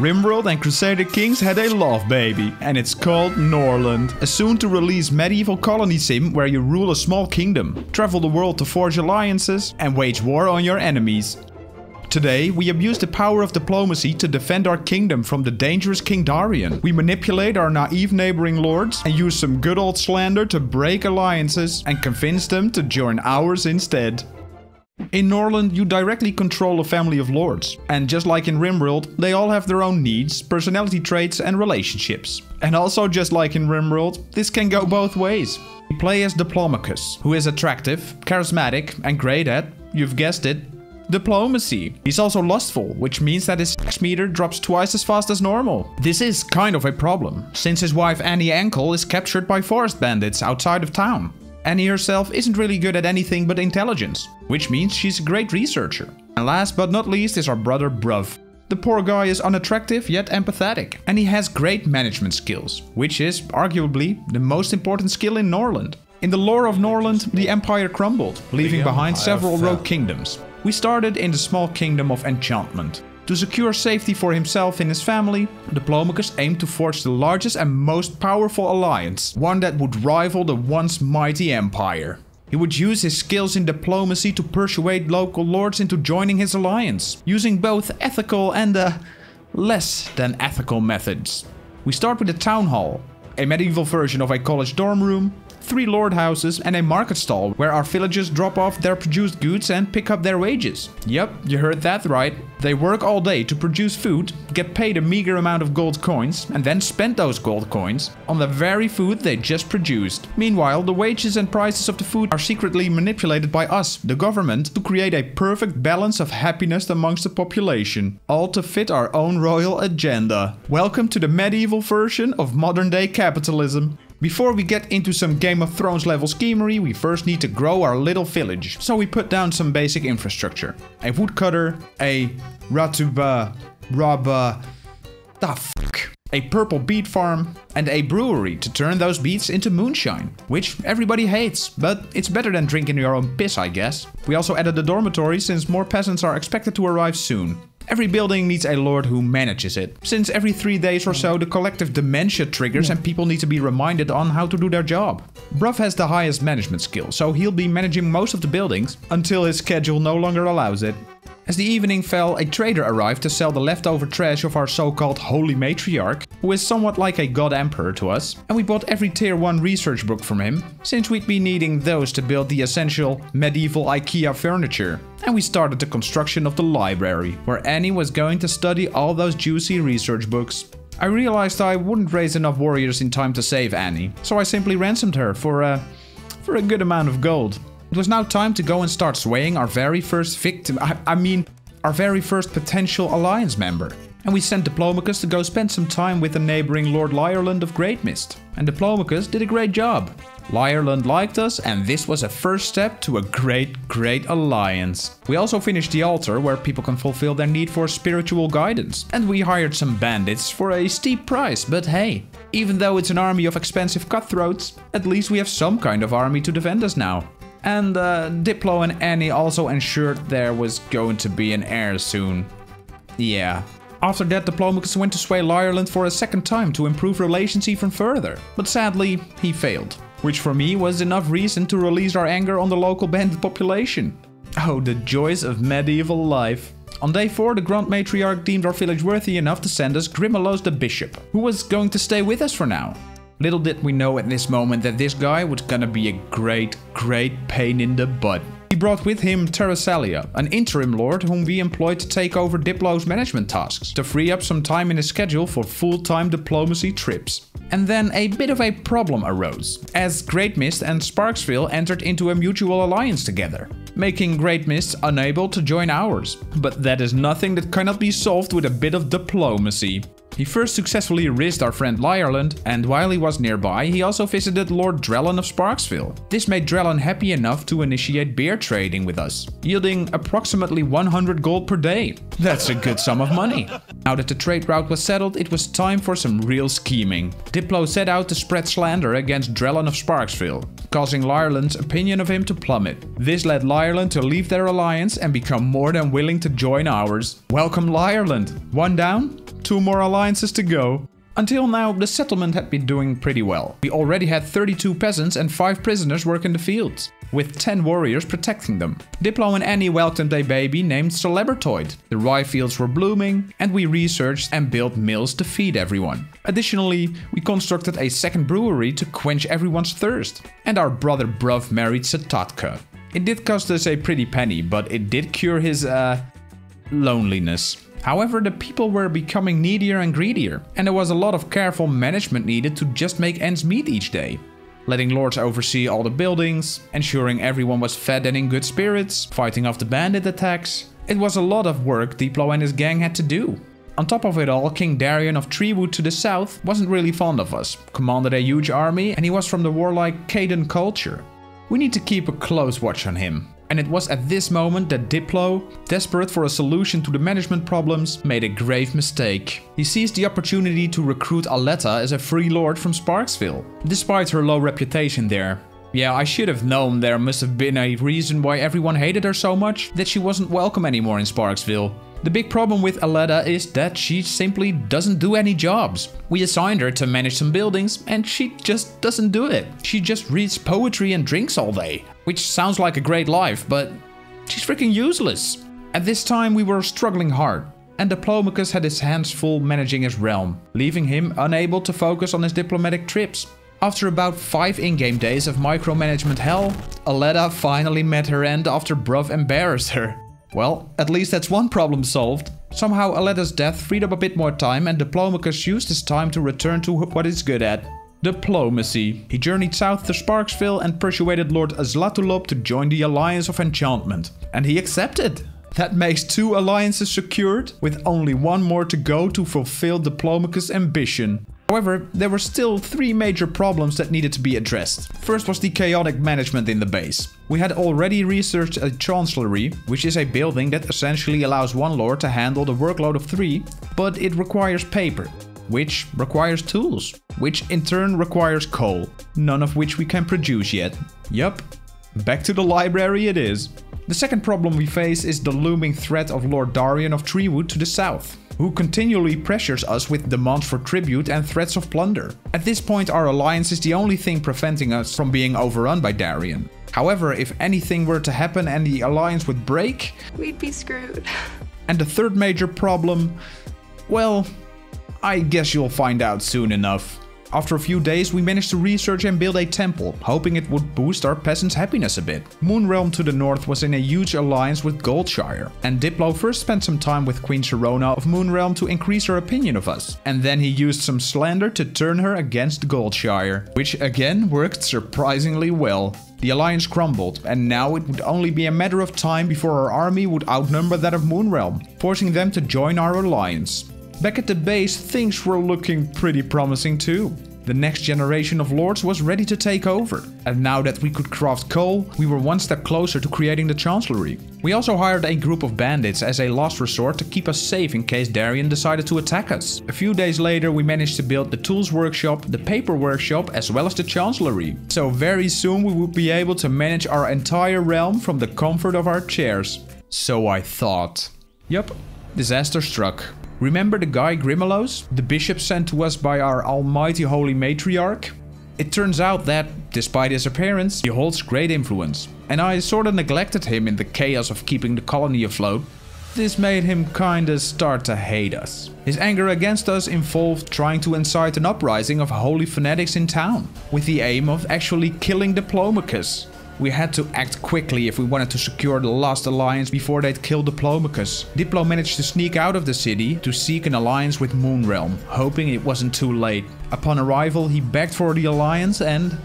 RimWorld and Crusader Kings had a love baby, and it's called Norland. A soon-to-release medieval colony sim where you rule a small kingdom, travel the world to forge alliances, and wage war on your enemies. Today, we abuse the power of diplomacy to defend our kingdom from the dangerous King Darian. We manipulate our naive neighboring lords and use some good old slander to break alliances and convince them to join ours instead. In Norland, you directly control a family of lords, and just like in RimWorld, they all have their own needs, personality traits and relationships. And also just like in RimWorld, this can go both ways. We play as Diplomachus, who is attractive, charismatic and great at, you've guessed it, diplomacy. He's also lustful, which means that his sex meter drops twice as fast as normal. This is kind of a problem, since his wife Annie Ankle is captured by forest bandits outside of town. Annie herself isn't really good at anything but intelligence, which means she's a great researcher. And last but not least is our brother Bruv. The poor guy is unattractive yet empathetic, and he has great management skills, which is arguably the most important skill in Norland. In the lore of Norland, the empire crumbled, leaving behind several rogue kingdoms. We started in the small kingdom of enchantment. To secure safety for himself and his family, Diplomachus aimed to forge the largest and most powerful alliance, one that would rival the once mighty empire. He would use his skills in diplomacy to persuade local lords into joining his alliance, using both ethical and less than ethical methods. We start with a town hall, a medieval version of a college dorm room, 3 lord houses and a market stall where our villagers drop off their produced goods and pick up their wages. Yep, you heard that right. They work all day to produce food, get paid a meager amount of gold coins, and then spend those gold coins on the very food they just produced. Meanwhile, the wages and prices of the food are secretly manipulated by us, the government, to create a perfect balance of happiness amongst the population. All to fit our own royal agenda. Welcome to the medieval version of modern day capitalism. Before we get into some Game of Thrones level schemery, we first need to grow our little village. So we put down some basic infrastructure. A woodcutter, a a purple beet farm, and a brewery to turn those beets into moonshine. Which everybody hates, but it's better than drinking your own piss, I guess. We also added a dormitory since more peasants are expected to arrive soon. Every building needs a lord who manages it, since every 3 days or so the collective dementia triggers and people need to be reminded on how to do their job. Bruv has the highest management skill, so he'll be managing most of the buildings until his schedule no longer allows it. As the evening fell, a trader arrived to sell the leftover trash of our so-called holy matriarch, who is somewhat like a god emperor to us, and we bought every tier 1 research book from him, since we'd be needing those to build the essential medieval IKEA furniture. And we started the construction of the library, where Annie was going to study all those juicy research books. I realized I wouldn't raise enough warriors in time to save Annie, so I simply ransomed her for a good amount of gold. It was now time to go and start swaying our very first victim, our very first potential alliance member. And we sent Diplomachus to go spend some time with the neighboring Lord Lyreland of Greatmist. And Diplomachus did a great job. Lyreland liked us, and this was a first step to a great alliance. We also finished the altar where people can fulfill their need for spiritual guidance. And we hired some bandits for a steep price, but hey, even though it's an army of expensive cutthroats, at least we have some kind of army to defend us now. And Diplo and Annie also ensured there was going to be an heir soon. Yeah. After that, Diplomachus went to sway Lyreland for a second time to improve relations even further. But sadly, he failed. Which for me was enough reason to release our anger on the local bandit population. Oh, the joys of medieval life. On day 4, the Grand Matriarch deemed our village worthy enough to send us Grimmelos the Bishop, who was going to stay with us for now. Little did we know at this moment that this guy was gonna be a great pain in the butt. He brought with him Terrasalia, an interim lord whom we employed to take over Diplo's management tasks, to free up some time in his schedule for full-time diplomacy trips. And then a bit of a problem arose, as Greatmist and Sparksville entered into a mutual alliance together, making Greatmist unable to join ours. But that is nothing that cannot be solved with a bit of diplomacy. He first successfully risked our friend Ireland, and while he was nearby, he also visited Lord Drellon of Sparksville. This made Drellon happy enough to initiate beer trading with us, yielding approximately 100 gold per day. That's a good sum of money. Now that the trade route was settled, it was time for some real scheming. Diplo set out to spread slander against Drellon of Sparksville, causing Ireland's opinion of him to plummet. This led Ireland to leave their alliance and become more than willing to join ours. Welcome Ireland! One down, 2 more alliances to go. Until now, the settlement had been doing pretty well. We already had 32 peasants and 5 prisoners working the fields, with 10 warriors protecting them. Diplo and Annie welcomed a baby named Celebratoid. The rye fields were blooming, and we researched and built mills to feed everyone. Additionally, we constructed a second brewery to quench everyone's thirst. And our brother Bruv married Satatka. It did cost us a pretty penny, but it did cure his, loneliness. However, the people were becoming needier and greedier, and there was a lot of careful management needed to just make ends meet each day. Letting lords oversee all the buildings, ensuring everyone was fed and in good spirits, fighting off the bandit attacks. It was a lot of work Diplo and his gang had to do. On top of it all, King Darion of Treewood to the south wasn't really fond of us, commanded a huge army, and he was from the warlike Caden culture. We need to keep a close watch on him. And it was at this moment that Diplo, desperate for a solution to the management problems, made a grave mistake. He seized the opportunity to recruit Aletta as a free lord from Sparksville, despite her low reputation there. Yeah, I should have known there must have been a reason why everyone hated her so much that she wasn't welcome anymore in Sparksville. The big problem with Aletta is that she simply doesn't do any jobs. We assigned her to manage some buildings and she just doesn't do it. She just reads poetry and drinks all day. Which sounds like a great life, but she's freaking useless. At this time we were struggling hard, and Diplomachus had his hands full managing his realm, leaving him unable to focus on his diplomatic trips. After about 5 in-game days of micromanagement hell, Aletta finally met her end after Bruv embarrassed her. Well, at least that's one problem solved. Somehow Aletta's death freed up a bit more time and Diplomachus used his time to return to what he's good at. Diplomacy. He journeyed south to Sparksville and persuaded Lord Zlatulop to join the Alliance of Enchantment. And he accepted. That makes 2 alliances secured, with only 1 more to go to fulfill Diplomachus' ambition. However, there were still 3 major problems that needed to be addressed. First was the chaotic management in the base. We had already researched a chancellery, which is a building that essentially allows 1 lord to handle the workload of 3, but it requires paper, which requires tools, which in turn requires coal, none of which we can produce yet. Yup, back to the library it is. The second problem we face is the looming threat of Lord Darion of Treewood to the south, who continually pressures us with demands for tribute and threats of plunder. At this point our alliance is the only thing preventing us from being overrun by Darion. However, if anything were to happen and the alliance would break, we'd be screwed. And the third major problem, well, I guess you'll find out soon enough. After a few days we managed to research and build a temple, hoping it would boost our peasants' happiness a bit. Moonrealm to the north was in a huge alliance with Goldshire, and Diplo first spent some time with Queen Sharona of Moonrealm to increase her opinion of us, and then he used some slander to turn her against Goldshire, which again worked surprisingly well. The alliance crumbled, and now it would only be a matter of time before our army would outnumber that of Moonrealm, forcing them to join our alliance. Back at the base, things were looking pretty promising too. The next generation of lords was ready to take over, and now that we could craft coal, we were one step closer to creating the chancellery. We also hired a group of bandits as a last resort to keep us safe in case Darion decided to attack us. A few days later we managed to build the tools workshop, the paper workshop, as well as the chancellery. So very soon we would be able to manage our entire realm from the comfort of our chairs. So I thought. Yup, disaster struck. Remember the guy Grimmelos, the bishop sent to us by our almighty holy matriarch? It turns out that, despite his appearance, he holds great influence, and I sorta neglected him in the chaos of keeping the colony afloat. This made him kinda start to hate us. His anger against us involved trying to incite an uprising of holy fanatics in town, with the aim of actually killing Diplomachus. We had to act quickly if we wanted to secure the last alliance before they'd kill Diplomachus. Diplo managed to sneak out of the city to seek an alliance with Moonrealm, hoping it wasn't too late. Upon arrival, he begged for the alliance and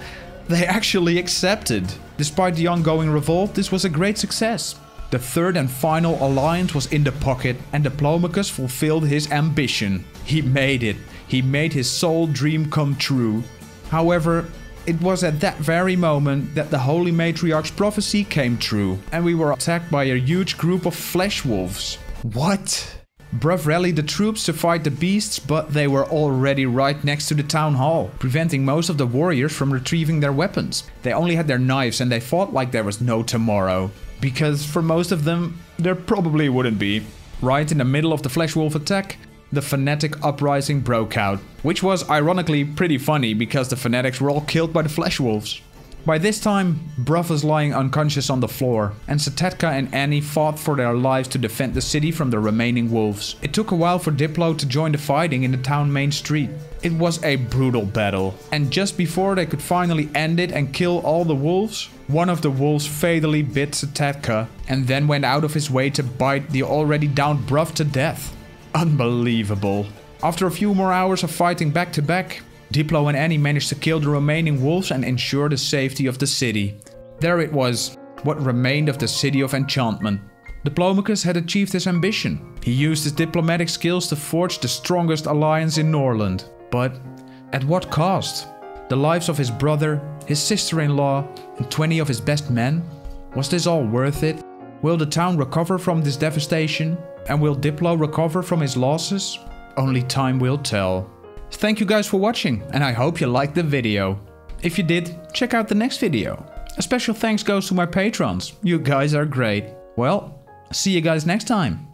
they actually accepted. Despite the ongoing revolt, this was a great success. The third and final alliance was in the pocket, and Diplomachus fulfilled his ambition. He made it. He made his sole dream come true. However, it was at that very moment that the Holy Matriarch's prophecy came true, and we were attacked by a huge group of flesh wolves. What? Bruv rallied the troops to fight the beasts, but they were already right next to the town hall, preventing most of the warriors from retrieving their weapons. They only had their knives and they fought like there was no tomorrow. Because for most of them, there probably wouldn't be. Right in the middle of the flesh wolf attack, the fanatic uprising broke out. Which was ironically pretty funny because the fanatics were all killed by the flesh wolves. By this time, Bruv was lying unconscious on the floor, and Satetka and Annie fought for their lives to defend the city from the remaining wolves. It took a while for Diplo to join the fighting in the town main street. It was a brutal battle, and just before they could finally end it and kill all the wolves, one of the wolves fatally bit Satetka and then went out of his way to bite the already downed Bruv to death. Unbelievable. After a few more hours of fighting back to back, Diplo and Annie managed to kill the remaining wolves and ensure the safety of the city. There it was, what remained of the city of enchantment. Diplomachus had achieved his ambition. He used his diplomatic skills to forge the strongest alliance in Norland. But at what cost? The lives of his brother, his sister-in-law, and 20 of his best men? Was this all worth it? Will the town recover from this devastation? And will Diplo recover from his losses? Only time will tell. Thank you guys for watching, and I hope you liked the video. If you did, check out the next video. A special thanks goes to my patrons. You guys are great. Well, see you guys next time.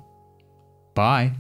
Bye.